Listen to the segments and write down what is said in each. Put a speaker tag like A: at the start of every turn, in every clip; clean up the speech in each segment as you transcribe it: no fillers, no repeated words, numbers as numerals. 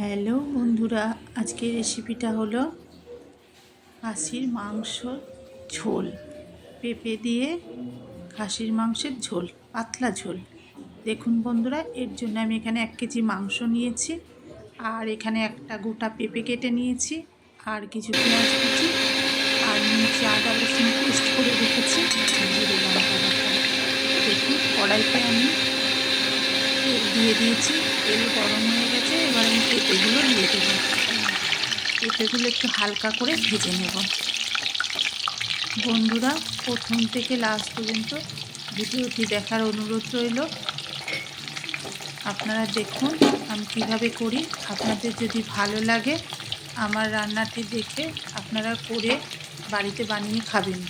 A: Hello বন্ধুরা, আজকের রেসিপিটা হলো খাসির মাংস ঝোল। পেঁপে দিয়ে খাসির মাংসের ঝোল, পাতলা ঝোল। দেখুন বন্ধুরা, এর জন্য আমি এখানে 1 কেজি মাংস নিয়েছি, আর এখানে একটা গোটা পেঁপে কেটে নিয়েছি, আর কিছু পেঁয়াজ কুচি, আর নিয়েছি আদা রসুন পেস্ট করে রেখেছি, জিরে লঙ্কা বাটা। দেখুন কড়াইতে আমি তেল দিয়ে দিয়েছি, তেল গরম হয়ে গেছে। এবার আমি পেঁপেগুলো দিয়ে দেবো। পেঁপেগুলো একটু হালকা করে ভেজে নেব। বন্ধুরা, প্রথম থেকে লাস্ট পর্যন্ত ভিডিওটি দেখার অনুরোধ রইল। আপনারা দেখুন আমি কিভাবে করি। আপনাদের যদি ভালো লাগে আমার রান্নাটি দেখে আপনারা করে বাড়িতে বানিয়ে খাবেন।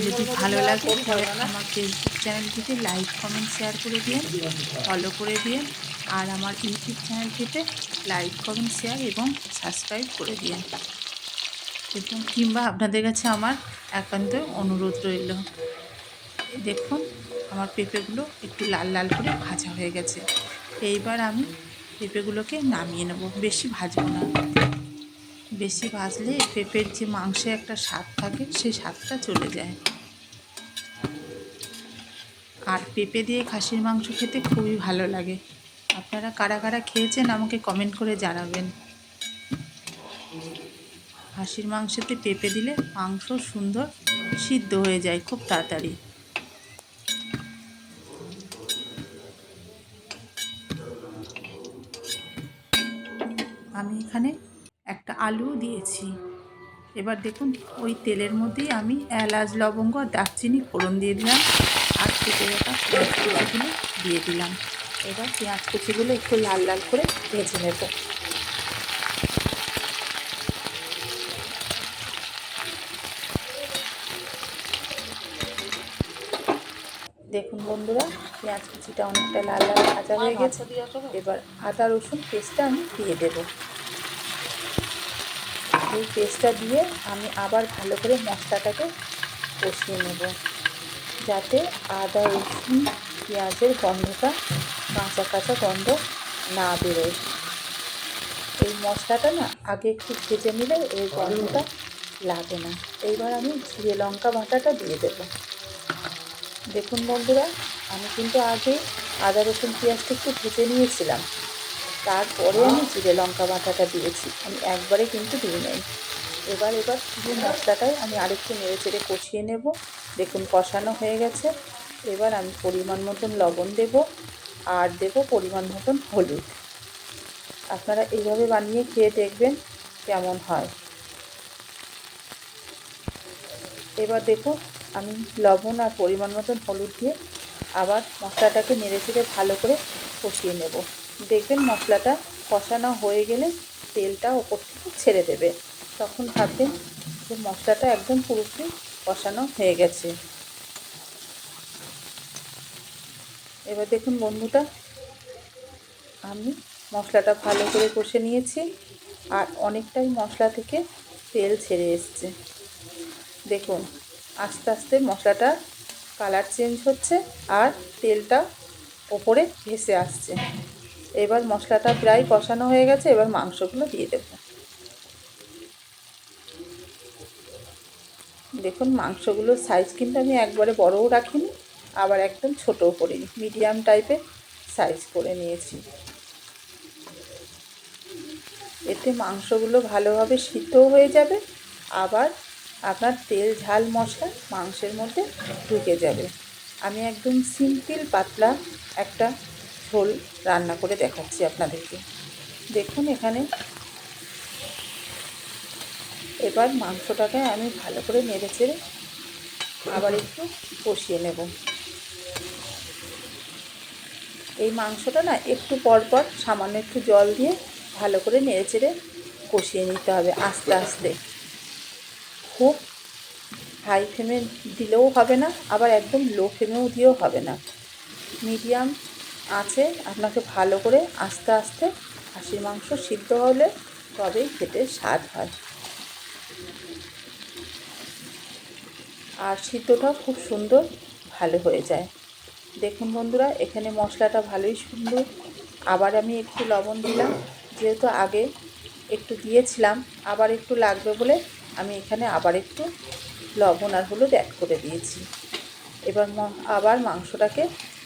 A: যদি ভালো লাগে তবে আমার ফেসবুক চ্যানেলটিতে লাইক কমেন্ট শেয়ার করে দিন, ফলো করে দিন, আর আমার ইউটিউব চ্যানেলটিতে লাইক কমেন্ট শেয়ার এবং সাবস্ক্রাইব করে দিন, এবং কিংবা আপনাদের কাছে আমার একান্ত অনুরোধ রইল। দেখুন আমার পেঁপেগুলো একটু লাল লাল করে ভাজা হয়ে গেছে। এইবার আমি পেঁপেগুলোকে নামিয়ে নেব। বেশি ভাজবো না, বেশি ভাজলে পেঁপের যে মাংসে একটা স্বাদ থাকে সেই স্বাদটা চলে যায়। আর পেঁপে দিয়ে খাসির মাংস খেতে খুবই ভালো লাগে। আপনারা কারা কারা খেয়েছেন আমাকে কমেন্ট করে জানাবেন। খাসির মাংসতে পেঁপে দিলে মাংস সুন্দর সিদ্ধ হয়ে যায় খুব তাড়াতাড়ি। আমি এখানে একটা আলু দিয়েছি। এবার দেখুন ওই তেলের মধ্যেই আমি এলাচ লবঙ্গ আর দারচিনি ফোড়ন দিয়ে দিলাম, আর কেটে রাখা পেঁয়াজ কুচিগুলো দিয়ে দিলাম। এবার পেঁয়াজ কুচিগুলো একটু লাল লাল করে ভেজে নেব। দেখুন বন্ধুরা, পেঁয়াজ কুচিটা অনেকটা লাল লাল ভাজা হয়ে গেছে। এবার আদা রসুন পেস্টটা আমি দিয়ে দেব। এই পেস্টটা দিয়ে আমি আবার ভালো করে মশলাটাকে কষিয়ে নেব, যাতে আদা রসুন পেঁয়াজের গন্ধটা কাঁচা কাঁচা গন্ধ না বেরোয়। এই মশলাটা না আগে একটু ভেজে নিলে এই গন্ধটা লাগে না। এইবার আমি জিরে লঙ্কা বাটাটা দিয়ে দেবো। দেখুন বন্ধুরা, আমি কিন্তু আগে আদা রসুন পেঁয়াজটা একটু ভেজে নিয়েছিলাম, তারপরে আমি জিরে লঙ্কা বাটাটা দিয়েছি, আমি একবারে কিন্তু দিই নাই। এবার শুধু মশলাটাই আমি আরেকটু নেড়ে চেড়ে কষিয়ে নেব। দেখুন কষানো হয়ে গেছে। এবার আমি পরিমাণ মতন লবণ দেব, আর দেব পরিমাণ মতন হলুদ। আপনারা এইভাবে বানিয়ে খেয়ে দেখবেন কেমন হয়। এবার দেখুন আমি লবণ আর পরিমাণ মতন হলুদ দিয়ে আবার মশলাটাকে নেড়ে চেড়ে ভালো করে কষিয়ে নেব। দেখবেন মশলাটা কষানো হয়ে গেলে তেলটা ওপর থেকে ছেড়ে দেবে, তখন ভাববেন যে মশলাটা একদম পুরোপুরি কষানো হয়ে গেছে। এবার দেখুন বন্ধুটা, আমি মশলাটা ভালো করে কষে নিয়েছি, আর অনেকটাই মশলা থেকে তেল ছেড়ে এসছে। দেখুন আস্তে আস্তে মশলাটা কালার চেঞ্জ হচ্ছে আর তেলটা ওপরে ভেসে আসছে। এবার মশলাটা প্রায় কষানো হয়ে গেছে। এবার মাংসগুলো দিয়ে দেব। দেখুন মাংসগুলোর সাইজ কিন্তু আমি একবারে বড়ও রাখিনি, আবার একদম ছোটও করিনি, মিডিয়াম টাইপের সাইজ করে নিয়েছি। এতে মাংসগুলো ভালোভাবে সিদ্ধও হয়ে যাবে, আবার আপনার তেল ঝাল মশলা মাংসের মধ্যে ঢুকে যাবে। আমি একদম সিম্পল পাতলা একটা ঝোল রান্না করে দেখাচ্ছি আপনাদেরকে। দেখুন এখানে এবার মাংসটাকে আমি ভালো করে নেড়ে চেড়ে আবার একটু কষিয়ে নেব। এই মাংসটা না একটু পর পর সামান্য একটু জল দিয়ে ভালো করে নেড়ে চেড়ে কষিয়ে নিতে হবে আস্তে আস্তে। খুব হাই ফ্লেমে দিলেও হবে না, আবার একদম লো ফ্লেমেও দিয়েও হবে না, মিডিয়াম আছে আপনাকে ভালো করে আস্তে আস্তে খাসির মাংস সিদ্ধ হলে তবেই খেতে স্বাদ হয়, আর সিদ্ধটাও খুব সুন্দর ভালো হয়ে যায়। দেখুন বন্ধুরা, এখানে মশলাটা ভালোই সুন্দর আবার আমি একটু লবণ দিলাম, যেহেতু আগে একটু দিয়েছিলাম, আবার একটু লাগবে বলে আমি এখানে আবার একটু লবণ আর হলুদ অ্যাড করে দিয়েছি। এবার আবার মাংসটাকে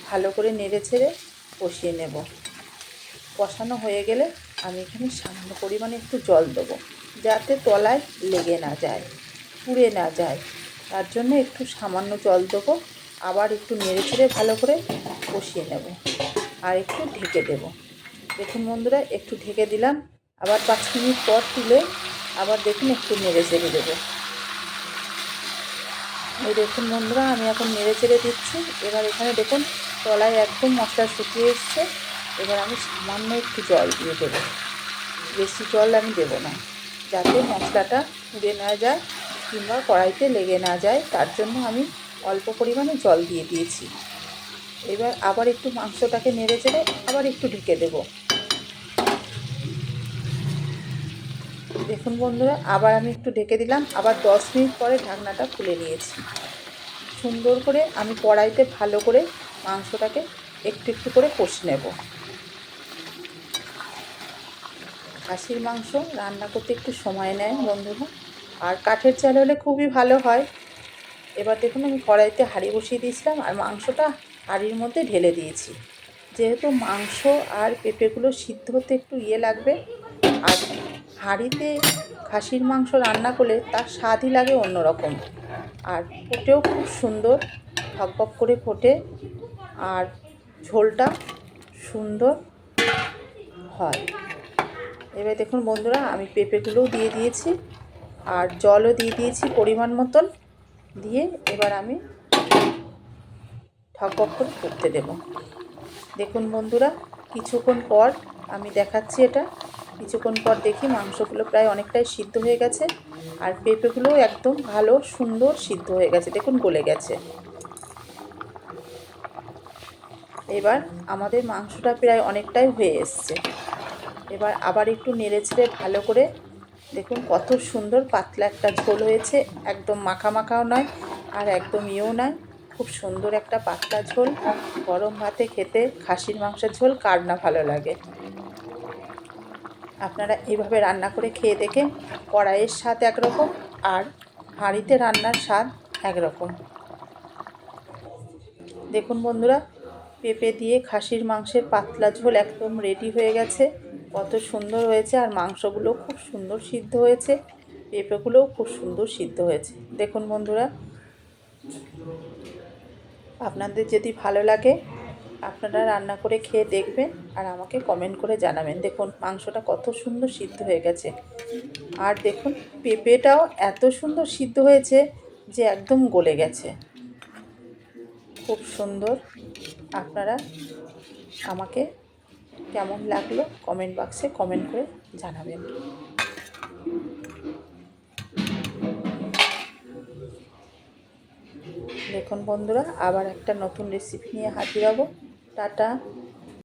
A: ভালো করে নেড়ে ছেড়ে কষিয়ে নেব। কষানো হয়ে গেলে আমি এখানে সামান্য পরিমাণে একটু জল দেবো, যাতে তলায় লেগে না যায়, পুড়ে না যায়। তার জন্য একটু সামান্য জল দেবো, আবার একটু নেড়ে ছেড়ে ভালো করে কষিয়ে নেব আর একটু ঢেকে দেব। দেখুন বন্ধুরা, একটু ঢেকে দিলাম, আবার 5 মিনিট পর তুলে আবার দেখুন একটু নেড়ে চেড়ে দেবো। এই দেখুন বন্ধুরা, আমি এখন নেড়ে চেড়ে দিচ্ছি। এবার এখানে দেখুন তলায় একদম মশলা শুকিয়ে এসছে। এবার আমি সামান্য একটু জল দিয়ে দেবো, বেশি জল আমি দেবো না, যাতে মশলাটা পুড়ে না যায় কিংবা কড়াইতে লেগে না যায়। তার জন্য আমি অল্প পরিমাণে জল দিয়ে দিয়েছি। এবার আবার একটু মাংসটাকে নেড়ে চেড়ে আবার একটু ঢেকে দেবো। দেখুন বন্ধুরা, আবার আমি একটু ঢেকে দিলাম, আবার 10 মিনিট পরে ঢাকনাটা খুলে নিয়েছি। সুন্দর করে আমি কড়াইতে ভালো করে মাংসটাকে একটু একটু করে কষে নেব। খাসির মাংস রান্না করতে একটু সময় নেয় বন্ধুরা, আর কাঠের চাল হলে খুবই ভালো হয়। এবার দেখুন আমি কড়াইতে হাঁড়ি বসিয়ে দিয়েছিলাম আর মাংসটা হাঁড়ির মধ্যে ঢেলে দিয়েছি। যেহেতু মাংস আর পেঁপেগুলো সিদ্ধ হতে একটু লাগবে, আর হাঁড়িতে খাসির মাংস রান্না করলে তার স্বাদই লাগে অন্যরকম, আর ফোটেও খুব সুন্দর, ভক করে ফোটে, আর ঝোলটা সুন্দর হয়। এবার দেখুন বন্ধুরা, আমি পেঁপেগুলোও দিয়ে দিয়েছি আর জলও দিয়ে দিয়েছি পরিমাণ মতন দিয়ে। এবার আমি ঠক করে ফুটতে দেব। দেখুন বন্ধুরা, কিছুক্ষণ পর আমি দেখাচ্ছি এটা। কিছুক্ষণ পর দেখি মাংসগুলো প্রায় অনেকটাই সিদ্ধ হয়ে গেছে, আর পেঁপেগুলোও একদম ভালো সুন্দর সিদ্ধ হয়ে গেছে, দেখুন গলে গেছে। এবার আমাদের মাংসটা প্রায় অনেকটাই হয়ে এসছে। এবার আবার একটু নেড়ে ছেড়ে ভালো করে দেখুন কত সুন্দর পাতলা একটা ঝোল হয়েছে, একদম মাখা মাখাও নয় আর একদম ইয়েও নয়, খুব সুন্দর একটা পাতলা ঝোল। গরম ভাতে খেতে খাসির মাংসের ঝোল কার না ভালো লাগে। আপনারা এইভাবে রান্না করে খেয়ে দেখেন, কড়াইয়ের স্বাদ একরকম আর হাঁড়িতে রান্নার স্বাদ একরকম। দেখুন বন্ধুরা, পেঁপে দিয়ে খাসির মাংসের পাতলা ঝোল একদম রেডি হয়ে গেছে। কত সুন্দর হয়েছে, আর মাংসগুলো খুব সুন্দর সিদ্ধ হয়েছে, পেঁপেগুলোও খুব সুন্দর সিদ্ধ হয়েছে। দেখুন বন্ধুরা, আপনাদের যদি ভালো লাগে আপনারা রান্না করে খেয়ে দেখবেন আর আমাকে কমেন্ট করে জানাবেন। দেখুন মাংসটা কত সুন্দর সিদ্ধ হয়ে গেছে, আর দেখুন পেঁপেটাও এত সুন্দর সিদ্ধ হয়েছে যে একদম গলে গেছে, খুব সুন্দর। আপনারা আমাকে কেমন লাগলো কমেন্ট বক্সে কমেন্ট করে জানাবেন। দেখুন বন্ধুরা, আবার একটা নতুন রেসিপি নিয়ে হাজির হব। টাটা।